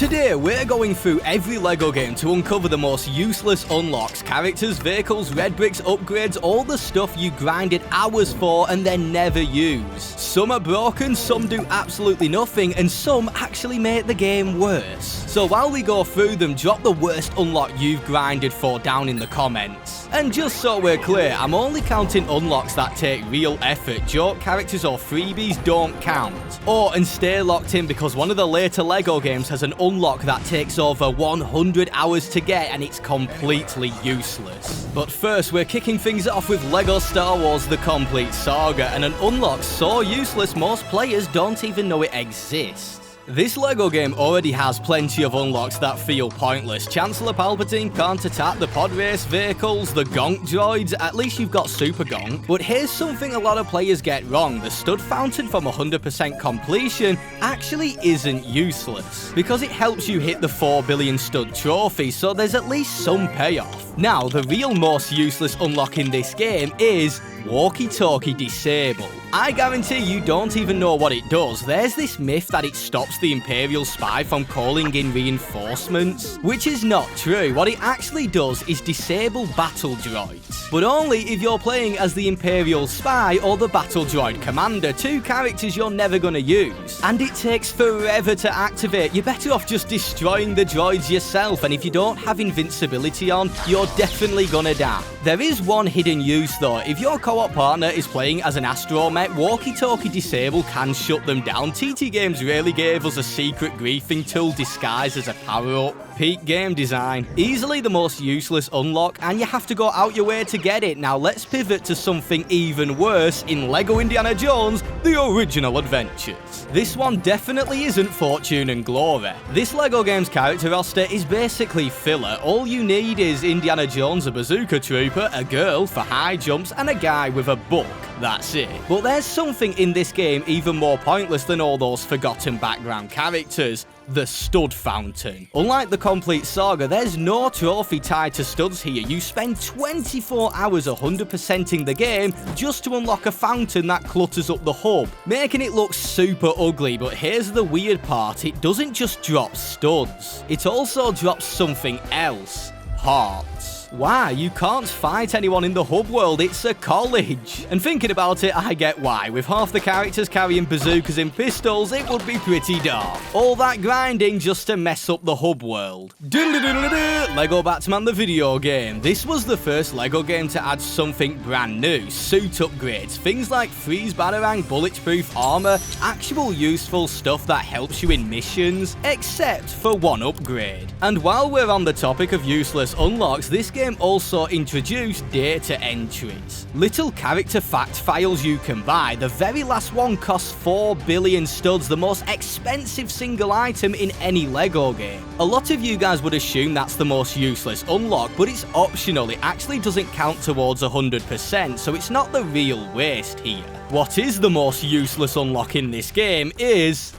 Today, we're going through every LEGO game to uncover the most useless unlocks, characters, vehicles, red bricks, upgrades, all the stuff you grinded hours for and then never use. Some are broken, some do absolutely nothing, and some actually make the game worse. So while we go through them, drop the worst unlock you've grinded for down in the comments. And just so we're clear, I'm only counting unlocks that take real effort. Joke characters or freebies don't count. Oh, and stay locked in because one of the later LEGO games has an unlock that takes over 100 hours to get and it's completely useless. But first, we're kicking things off with LEGO Star Wars The Complete Saga, and an unlock so useless most players don't even know it exists. This LEGO game already has plenty of unlocks that feel pointless. Chancellor Palpatine can't attack the pod race vehicles, the gonk droids, at least you've got Super Gonk. But here's something a lot of players get wrong. The stud fountain from 100% completion actually isn't useless, because it helps you hit the 4 billion stud trophy, so there's at least some payoff. Now, the real most useless unlock in this game is walkie-talkie disable. I guarantee you don't even know what it does. There's this myth that it stops the Imperial spy from calling in reinforcements, which is not true. What it actually does is disable battle droids, but only if you're playing as the Imperial spy or the battle droid commander, two characters you're never gonna use. And it takes forever to activate. You're better off just destroying the droids yourself, and if you don't have invincibility on, you're definitely gonna die. There is one hidden use though. If your co-op partner is playing as an astromech, walkie-talkie disable can shut them down. TT Games really gave us a secret griefing tool disguised as a power-up. Peak game design. Easily the most useless unlock, and you have to go out your way to get it. Now let's pivot to something even worse in LEGO Indiana Jones, The Original Adventures. This one definitely isn't fortune and glory. This LEGO game's character roster is basically filler. All you need is Indiana Jones, a bazooka trooper, a girl for high jumps, and a guy with a book. That's it. But there's something in this game even more pointless than all those forgotten background characters. The stud fountain. Unlike the complete saga, there's no trophy tied to studs here. You spend 24 hours 100%ing the game just to unlock a fountain that clutters up the hub, making it look super ugly. But here's the weird part, it doesn't just drop studs, it also drops something else. Hearts. Why? You can't fight anyone in the hub world, it's a college. And thinking about it, I get why. With half the characters carrying bazookas and pistols, it would be pretty dark. All that grinding just to mess up the hub world. LEGO Batman the video game. This was the first LEGO game to add something brand new. Suit upgrades. Things like freeze batarang, bulletproof armor, actual useful stuff that helps you in missions, except for one upgrade. And while we're on the topic of useless unlocks, this game also introduced data entries. Little character fact files you can buy. The very last one costs 4 billion studs, the most expensive single item in any LEGO game. A lot of you guys would assume that's the most useless unlock, but it's optional. It actually doesn't count towards 100%, so it's not the real waste here. What is the most useless unlock in this game is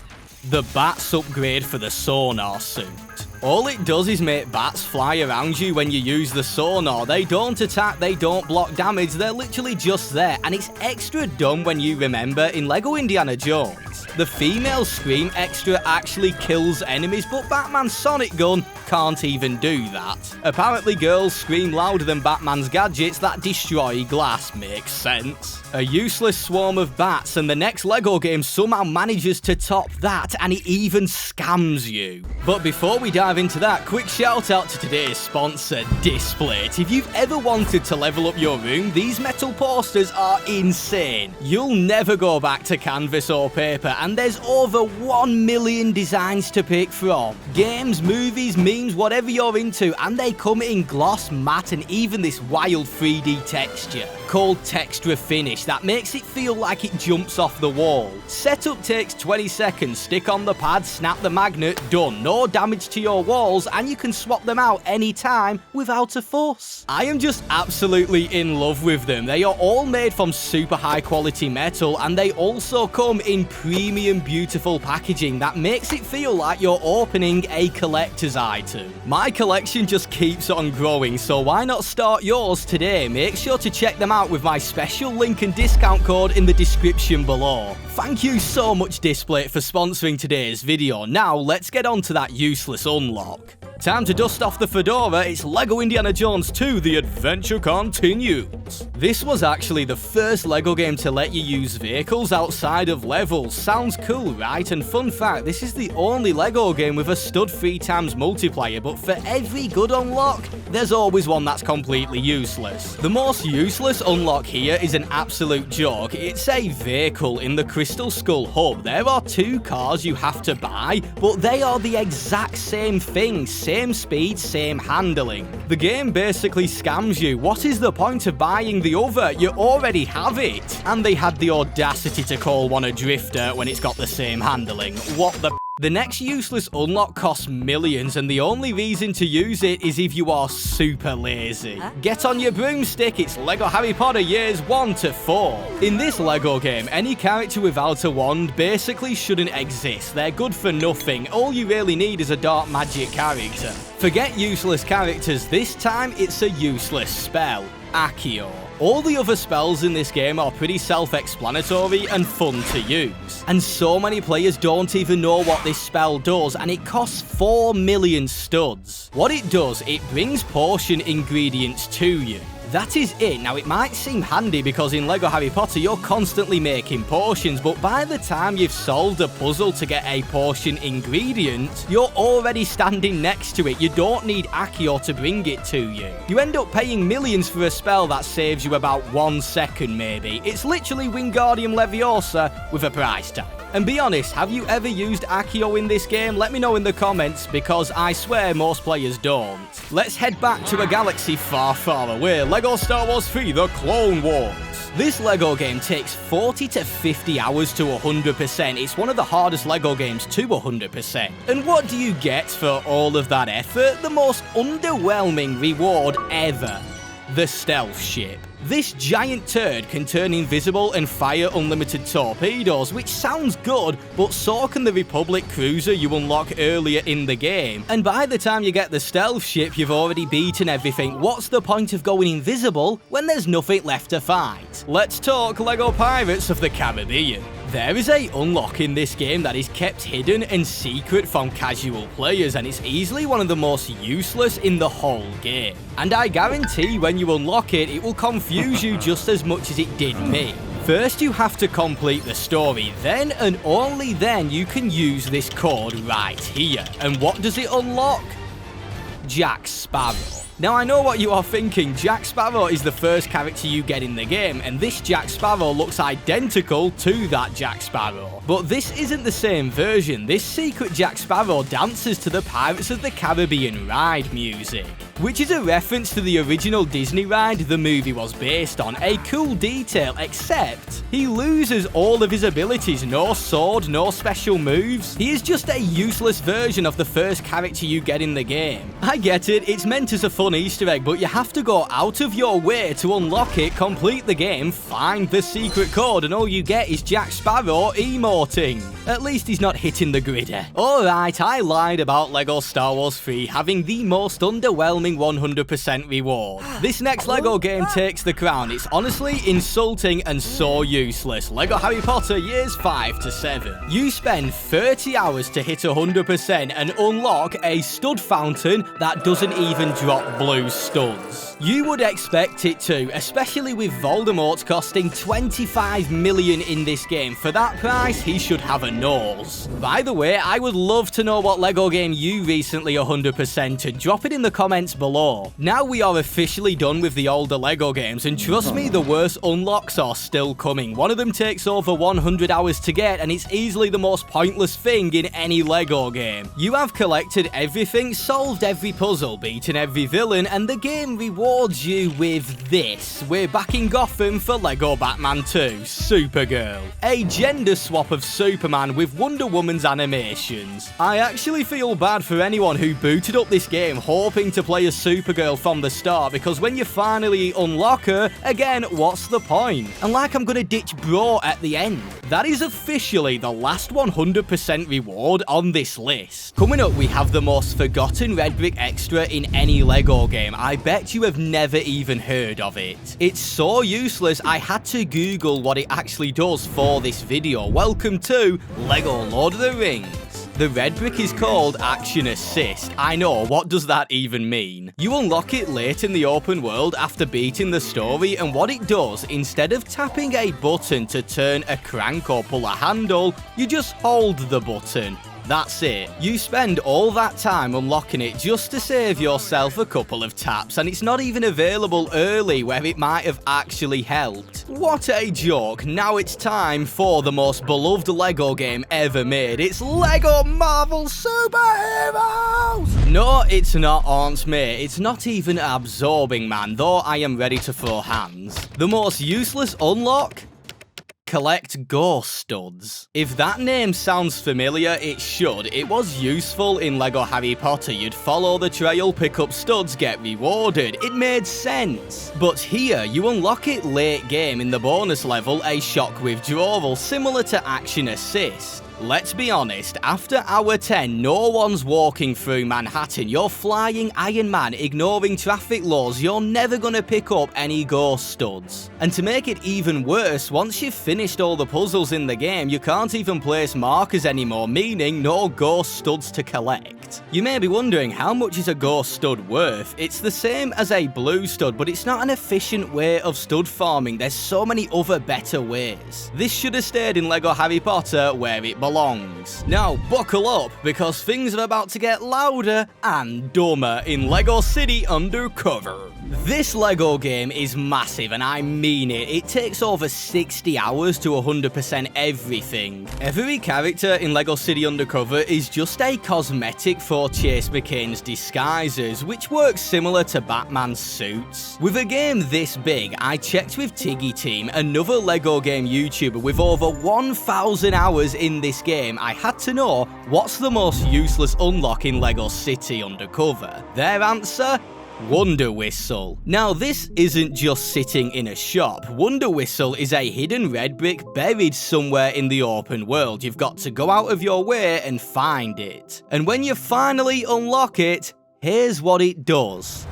the bats upgrade for the sonar suit. All it does is make bats fly around you when you use the sonar. They don't attack, they don't block damage, they're literally just there, and it's extra dumb when you remember in LEGO Indiana Jones, the female scream extra actually kills enemies, but Batman's sonic gun can't even do that. Apparently girls scream louder than Batman's gadgets that destroy glass. Makes sense. A useless swarm of bats, and the next LEGO game somehow manages to top that, and it even scams you. But before we dive into that, quick shout out to today's sponsor, Displate. If you've ever wanted to level up your room, these metal posters are insane. You'll never go back to canvas or paper, and there's over 1 million designs to pick from. Games, movies, memes, whatever you're into, and they come in gloss, matte, and even this wild 3D texture called Texture Finish that makes it feel like it jumps off the wall. Setup takes 20 seconds, stick on the pad, snap the magnet, done. No damage to your walls, and you can swap them out anytime without a fuss. I am just absolutely in love with them. They are all made from super high quality metal, and they also come in premium premium beautiful packaging that makes it feel like you're opening a collector's item. My collection just keeps on growing, so why not start yours today? Make sure to check them out with my special link and discount code in the description below. Thank you so much Display for sponsoring today's video. Now let's get on to that useless unlock. Time to dust off the fedora, it's LEGO Indiana Jones 2 The Adventure Continues. This was actually the first LEGO game to let you use vehicles outside of levels. Sounds cool, right? And fun fact, this is the only LEGO game with a stud 3x multiplayer, but for every good unlock, there's always one that's completely useless. The most useless unlock here is an absolute joke. It's a vehicle in the Crystal Skull hub. There are 2 cars you have to buy, but they are the exact same thing. Same speed, same handling. The game basically scams you. What is the point of buying the other? You already have it. And they had the audacity to call one a drifter when it's got the same handling. What the... The next useless unlock costs millions, and the only reason to use it is if you are super lazy. Get on your broomstick, it's LEGO Harry Potter years 1 to 4. In this LEGO game, any character without a wand basically shouldn't exist. They're good for nothing. All you really need is a dark magic character. Forget useless characters, this time it's a useless spell. Accio. All the other spells in this game are pretty self-explanatory and fun to use. And so many players don't even know what this spell does, and it costs 4 million studs. What it does, it brings potion ingredients to you. That is it. Now, it might seem handy because in LEGO Harry Potter, you're constantly making potions, but by the time you've solved a puzzle to get a potion ingredient, you're already standing next to it. You don't need Accio to bring it to you. You end up paying millions for a spell that saves you about 1 second, maybe. It's literally Wingardium Leviosa with a price tag. And be honest, have you ever used Accio in this game? Let me know in the comments, because I swear most players don't. Let's head back to a galaxy far, far away. LEGO Star Wars 3 The Clone Wars. This LEGO game takes 40 to 50 hours to 100%. It's one of the hardest LEGO games to 100%. And what do you get for all of that effort? The most underwhelming reward ever. The stealth ship. This giant turd can turn invisible and fire unlimited torpedoes, which sounds good, but so can the Republic cruiser you unlock earlier in the game. And by the time you get the stealth ship, you've already beaten everything. What's the point of going invisible when there's nothing left to fight? Let's talk LEGO Pirates of the Caribbean. There is a unlock in this game that is kept hidden and secret from casual players, and it's easily one of the most useless in the whole game. And I guarantee when you unlock it, it will confuse you just as much as it did me. First, you have to complete the story, then and only then you can use this code right here. And what does it unlock? Jack Sparrow. Now, I know what you are thinking. Jack Sparrow is the first character you get in the game, and this Jack Sparrow looks identical to that Jack Sparrow. But this isn't the same version. This secret Jack Sparrow dances to the Pirates of the Caribbean ride music, which is a reference to the original Disney ride the movie was based on. A cool detail, except he loses all of his abilities. No sword, no special moves. He is just a useless version of the first character you get in the game. I get it, it's meant as a fun Easter egg, but you have to go out of your way to unlock it, complete the game, find the secret code, and all you get is Jack Sparrow emoting. At least he's not hitting the gridder. Alright, I lied about LEGO Star Wars 3 having the most underwhelming 100% reward. This next LEGO game takes the crown. It's honestly insulting and so useless. LEGO Harry Potter years 5 to 7. You spend 30 hours to hit 100% and unlock a stud fountain that doesn't even drop blue studs. You would expect it to, especially with Voldemort costing 25 million in this game. For that price, he should have a nose. By the way, I would love to know what LEGO game you recently 100%ed. Drop it in the comments below. Now we are officially done with the older LEGO games, and trust me, the worst unlocks are still coming. One of them takes over 100 hours to get, and it's easily the most pointless thing in any LEGO game. You have collected everything, solved every puzzle, beaten every villain, and the game rewards you with this. We're back in Gotham for LEGO Batman 2, Supergirl. A gender swap of Superman with Wonder Woman's animations. I actually feel bad for anyone who booted up this game hoping to play as Supergirl from the start, because when you finally unlock her, again, what's the point? And like I'm gonna ditch Bro at the end. that is officially the last 100% reward on this list. Coming up, we have the most forgotten red brick extra in any LEGO game. I bet you have never even heard of it. It's so useless, I had to Google what it actually does for this video. Welcome to LEGO Lord of the Rings. The red brick is called Action Assist. I know, what does that even mean? You unlock it late in the open world after beating the story, and what it does, instead of tapping a button to turn a crank or pull a handle, you just hold the button. That's it. You spend all that time unlocking it just to save yourself a couple of taps, and it's not even available early where it might have actually helped. What a joke. Now it's time for the most beloved LEGO game ever made. It's LEGO Marvel Superheroes! No, it's not, Aunt May. It's not even absorbing, man, though I am ready to throw hands. The most useless unlock? Collect ghost studs. If that name sounds familiar, it should. It was useful in LEGO Harry Potter. You'd follow the trail, pick up studs, get rewarded. It made sense. But here, you unlock it late game in the bonus level, a shock withdrawal, similar to Action Assist. Let's be honest, after hour 10, no one's walking through Manhattan. You're flying Iron Man, ignoring traffic laws. You're never gonna pick up any ghost studs. And to make it even worse, once you've finished all the puzzles in the game, you can't even place markers anymore, meaning no ghost studs to collect. You may be wondering, how much is a ghost stud worth? It's the same as a blue stud, but it's not an efficient way of stud farming. There's so many other better ways. This should have stayed in LEGO Harry Potter where it belongs. Now buckle up, because things are about to get louder and dumber in LEGO City Undercover. This LEGO game is massive, and I mean it. It takes over 60 hours to 100% everything. Every character in LEGO City Undercover is just a cosmetic for Chase McCain's disguises, which works similar to Batman's suits. With a game this big, I checked with Tiggy Team, another LEGO game YouTuber with over 1,000 hours in this game. I had to know, what's the most useless unlock in LEGO City Undercover? Their answer? Wonder Whistle. Now this isn't just sitting in a shop. Wonder Whistle is a hidden red brick buried somewhere in the open world. You've got to go out of your way and find it. And when you finally unlock it, here's what it does.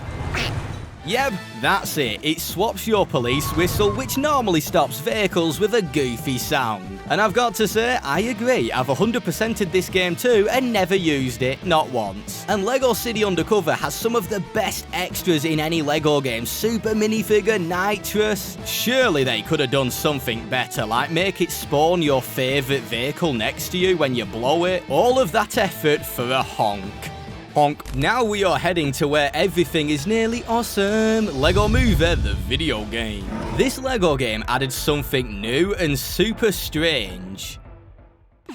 Yep, that's it. It swaps your police whistle, which normally stops vehicles, with a goofy sound. And I've got to say, I agree. I've 100%ed this game too and never used it, not once. And LEGO City Undercover has some of the best extras in any LEGO game. Super minifigure, nitrous. Surely they could have done something better, like make it spawn your favourite vehicle next to you when you blow it. All of that effort for a honk. Honk. Now we are heading to where everything is nearly awesome. LEGO Movie, the video game. This LEGO game added something new and super strange.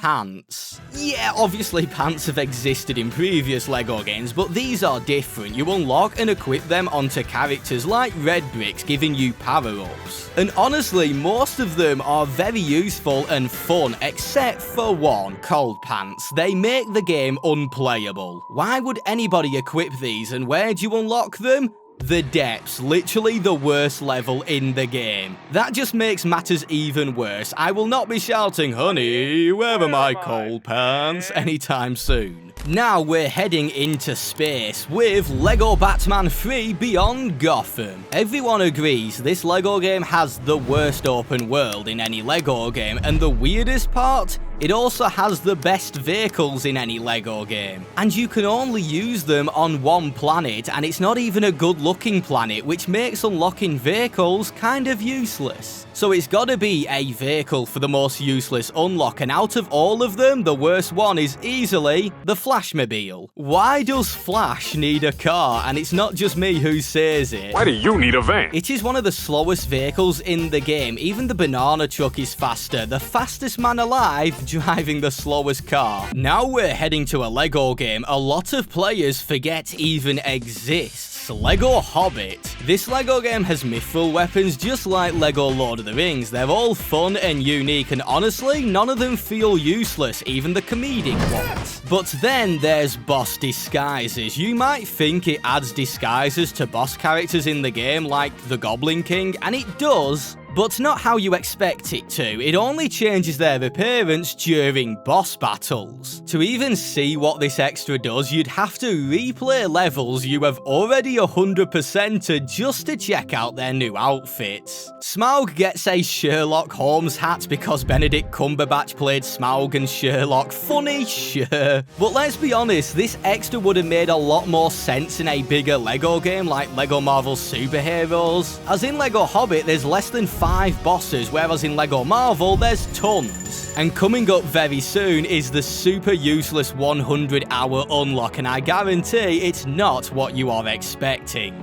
Pants. Yeah, obviously pants have existed in previous LEGO games, but these are different. You unlock and equip them onto characters like red bricks, giving you power-ups. And honestly, most of them are very useful and fun, except for one, cold pants. They make the game unplayable. Why would anybody equip these, and where do you unlock them? The depths, literally the worst level in the game. That just makes matters even worse. I will not be shouting, "Honey, where are my cold pants?" anytime soon. Now we're heading into space with LEGO Batman 3 Beyond Gotham. Everyone agrees this LEGO game has the worst open world in any LEGO game, and the weirdest part? It also has the best vehicles in any LEGO game. And you can only use them on one planet, and it's not even a good-looking planet, which makes unlocking vehicles kind of useless. So it's gotta be a vehicle for the most useless unlock, and out of all of them, the worst one is easily the Flashmobile. Why does Flash need a car? And it's not just me who says it. Why do you need a van? It is one of the slowest vehicles in the game. Even the banana truck is faster. The fastest man alive driving the slowest car. Now we're heading to a LEGO game a lot of players forget even exists. LEGO Hobbit. This LEGO game has mithril weapons just like LEGO Lord of the Rings. They're all fun and unique, and honestly, none of them feel useless, even the comedic ones. But then there's boss disguises. You might think it adds disguises to boss characters in the game like the Goblin King, and it does, but not how you expect it to. It only changes their appearance during boss battles. To even see what this extra does, you'd have to replay levels you have already 100%ed just to check out their new outfits. Smaug gets a Sherlock Holmes hat because Benedict Cumberbatch played Smaug and Sherlock. Funny, sure. But let's be honest, this extra would have made a lot more sense in a bigger LEGO game like LEGO Marvel Superheroes. As in LEGO Hobbit, there's less than 5 bosses, whereas in LEGO Marvel, there's tons. And coming up very soon is the super useless 100-hour unlock, and I guarantee it's not what you are expecting.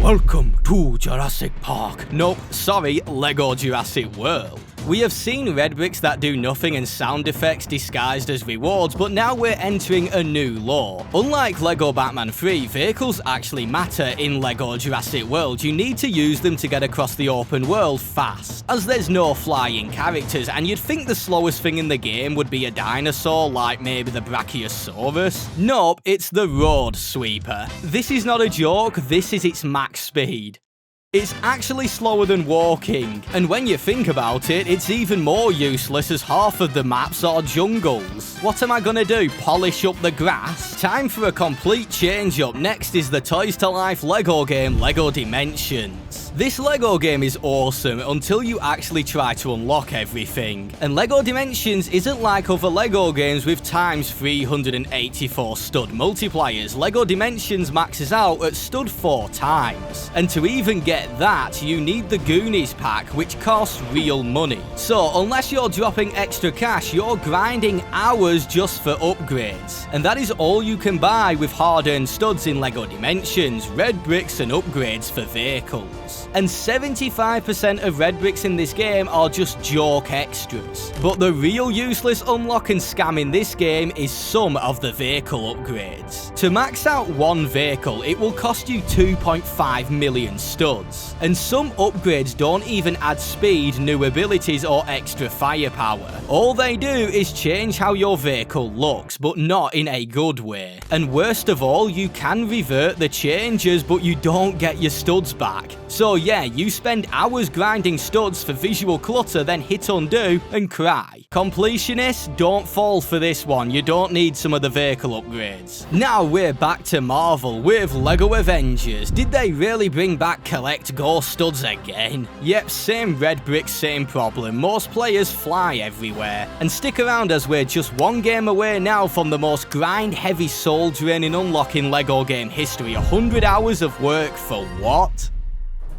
Welcome to Jurassic Park. Nope, sorry, LEGO Jurassic World. We have seen red bricks that do nothing and sound effects disguised as rewards, but now we're entering a new law. Unlike LEGO Batman 3, vehicles actually matter in LEGO Jurassic World. You need to use them to get across the open world fast, as there's no flying characters, and you'd think the slowest thing in the game would be a dinosaur, like maybe the Brachiosaurus. Nope, it's the Road Sweeper. This is not a joke, this is its max speed. It's actually slower than walking, and when you think about it, it's even more useless as half of the maps are jungles. What am I gonna do, polish up the grass? Time for a complete change up. Next is the Toys to Life LEGO game, LEGO Dimensions. This LEGO game is awesome until you actually try to unlock everything. And LEGO Dimensions isn't like other LEGO games with times 384 stud multipliers. LEGO Dimensions maxes out at stud 4 times. And to even get that, you need the Goonies pack, which costs real money. So unless you're dropping extra cash, you're grinding hours just for upgrades. And that is all you can buy with hard-earned studs in LEGO Dimensions, red bricks and upgrades for vehicles. And 75% of red bricks in this game are just joke extras. But the real useless unlock and scam in this game is some of the vehicle upgrades. To max out one vehicle, it will cost you 2.5 million studs. And some upgrades don't even add speed, new abilities or extra firepower. All they do is change how your vehicle looks, but not in a good way. And worst of all, you can revert the changes, but you don't get your studs back. So yeah, you spend hours grinding studs for visual clutter, then hit undo and cry. Completionists, don't fall for this one, you don't need some of the vehicle upgrades. Now we're back to Marvel with LEGO Avengers. Did they really bring back collect ghost studs again? Yep, same red brick, same problem. Most players fly everywhere. And stick around as we're just one game away now from the most grind-heavy soul-draining unlock in LEGO game history. 100 hours of work for what?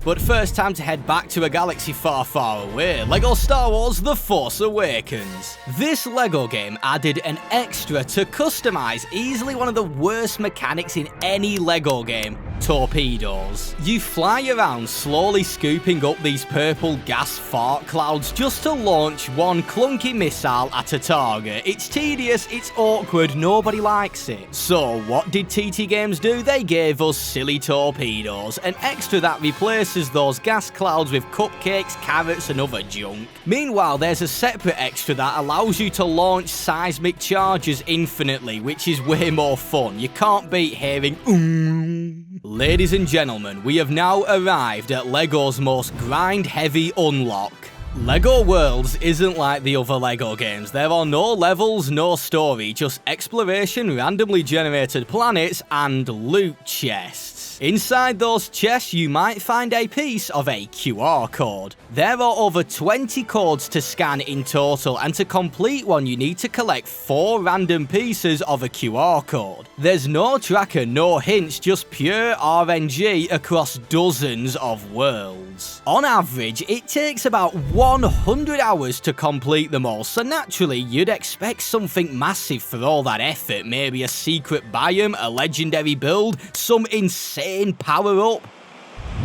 But first, time to head back to a galaxy far, far away. LEGO Star Wars The Force Awakens. This LEGO game added an extra to customize easily one of the worst mechanics in any LEGO game. Torpedoes. You fly around slowly scooping up these purple gas fart clouds just to launch one clunky missile at a target. It's tedious, it's awkward, nobody likes it. So what did TT Games do? They gave us silly torpedoes, an extra that replaces those gas clouds with cupcakes, carrots and other junk. Meanwhile, there's a separate extra that allows you to launch seismic charges infinitely, which is way more fun. You can't beat hearing Ladies and gentlemen, we have now arrived at LEGO's most grind-heavy unlock. LEGO Worlds isn't like the other LEGO games. There are no levels, no story, just exploration, randomly generated planets, and loot chests. Inside those chests, you might find a piece of a QR code. There are over 20 codes to scan in total, and to complete one, you need to collect 4 random pieces of a QR code. There's no tracker, no hints, just pure RNG across dozens of worlds. On average, it takes about 100 hours to complete them all, so naturally, you'd expect something massive for all that effort. Maybe a secret biome, a legendary build, some insane power-up.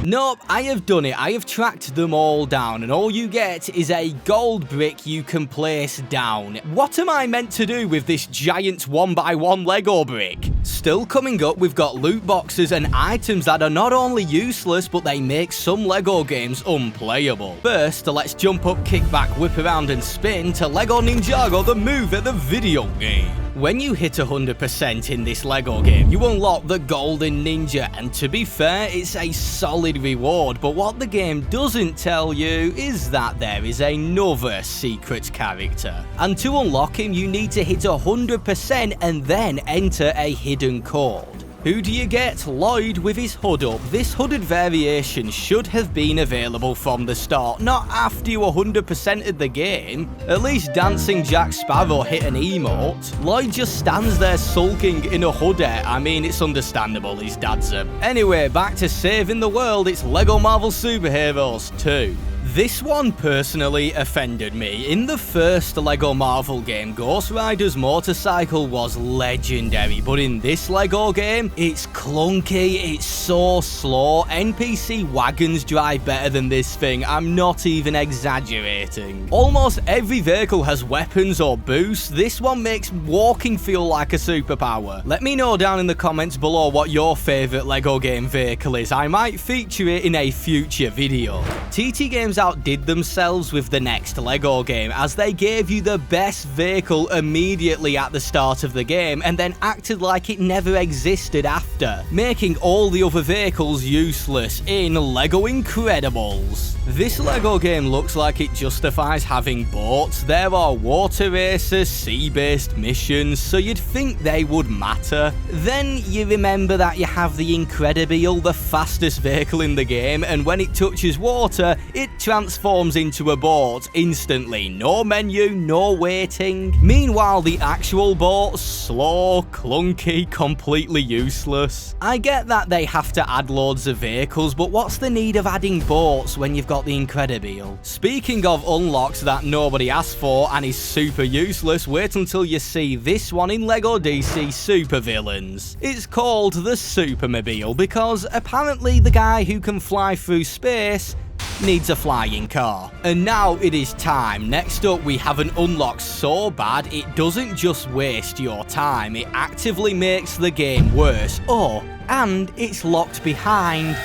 Nope, I have done it. I have tracked them all down, and all you get is a gold brick you can place down. What am I meant to do with this giant 1x1 LEGO brick? Still coming up, we've got loot boxes and items that are not only useless, but they make some LEGO games unplayable. First, let's jump up, kick back, whip around and spin to LEGO Ninjago, the movie, the video game. When you hit 100% in this LEGO game, you unlock the Golden Ninja, and to be fair, it's a solid reward, but what the game doesn't tell you is that there is another secret character. And to unlock him, you need to hit 100% and then enter a hidden code. Who do you get? Lloyd with his hood up. This hooded variation should have been available from the start, not after you 100%ed the game. At least Dancing Jack Sparrow hit an emote. Lloyd just stands there sulking in a hoodie. I mean, it's understandable, his dad's a... Anyway, back to saving the world, it's LEGO Marvel Superheroes 2. This one personally offended me. In the first LEGO Marvel game, Ghost Rider's motorcycle was legendary, but in this LEGO game, it's clunky, it's so slow. NPC wagons drive better than this thing, I'm not even exaggerating. Almost every vehicle has weapons or boosts. This one makes walking feel like a superpower. Let me know down in the comments below what your favourite LEGO game vehicle is. I might feature it in a future video. TT Games outdid themselves with the next LEGO game, as they gave you the best vehicle immediately at the start of the game and then acted like it never existed after, making all the other vehicles useless in LEGO Incredibles. This LEGO game looks like it justifies having boats. There are water races, sea-based missions, so you'd think they would matter. Then you remember that you have the Incredible, the fastest vehicle in the game, and when it touches water, it transforms into a boat instantly. No menu, no waiting. Meanwhile, the actual boat's slow, clunky, completely useless. I get that they have to add loads of vehicles, but what's the need of adding boats when you've got the Incredible? Speaking of unlocks that nobody asked for and is super useless, wait until you see this one in LEGO DC Supervillains. It's called the Supermobile because apparently the guy who can fly through space needs a flying car. And now it is time. Next up, we have an unlock so bad it doesn't just waste your time, it actively makes the game worse. Oh, and it's locked behind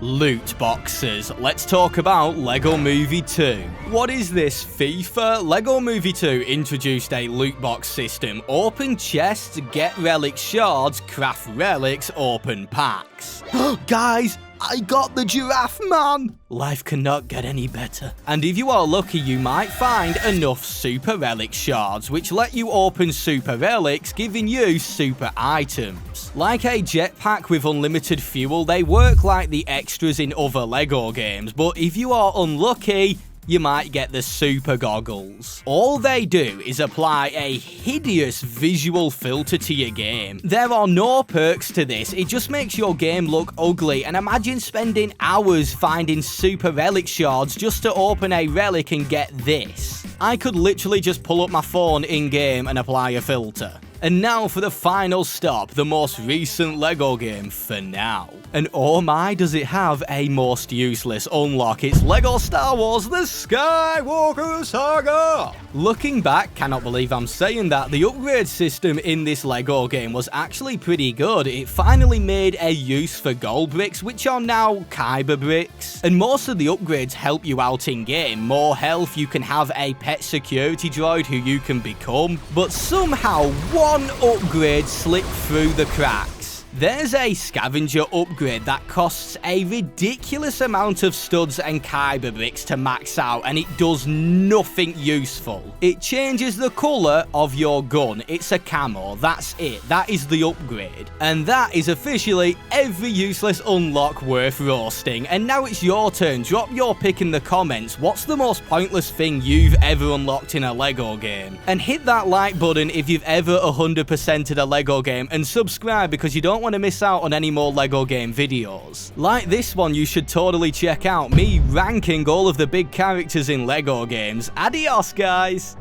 loot boxes. Let's talk about LEGO Movie 2. What is this, FIFA? LEGO Movie 2 introduced a loot box system. Open chests, get relic shards, craft relics, open packs. Guys, I got the giraffe man! Life cannot get any better. And if you are lucky, you might find enough super relic shards, which let you open super relics, giving you super items. Like a jetpack with unlimited fuel, they work like the extras in other LEGO games, but if you are unlucky, you might get the super goggles. All they do is apply a hideous visual filter to your game. There are no perks to this, it just makes your game look ugly, and imagine spending hours finding super relic shards just to open a relic and get this. I could literally just pull up my phone in-game and apply a filter. And now for the final stop, the most recent LEGO game for now. And oh my, does it have a most useless unlock. It's LEGO Star Wars The Skywalker Saga! Looking back, cannot believe I'm saying that, the upgrade system in this LEGO game was actually pretty good. It finally made a use for gold bricks, which are now Kyber bricks. And most of the upgrades help you out in-game. More health, you can have a pet security droid who you can become. But somehow, one upgrade slipped through the cracks. There's a scavenger upgrade that costs a ridiculous amount of studs and Kyber bricks to max out, and it does nothing useful. It changes the colour of your gun. It's a camo, that's it. That is the upgrade. And that is officially every useless unlock worth roasting. And now it's your turn. Drop your pick in the comments. What's the most pointless thing you've ever unlocked in a LEGO game? And hit that like button if you've ever 100%ed a LEGO game, and subscribe because you don't want to miss out on any more LEGO game videos. Like this one, you should totally check out me ranking all of the big characters in LEGO games. Adios, guys!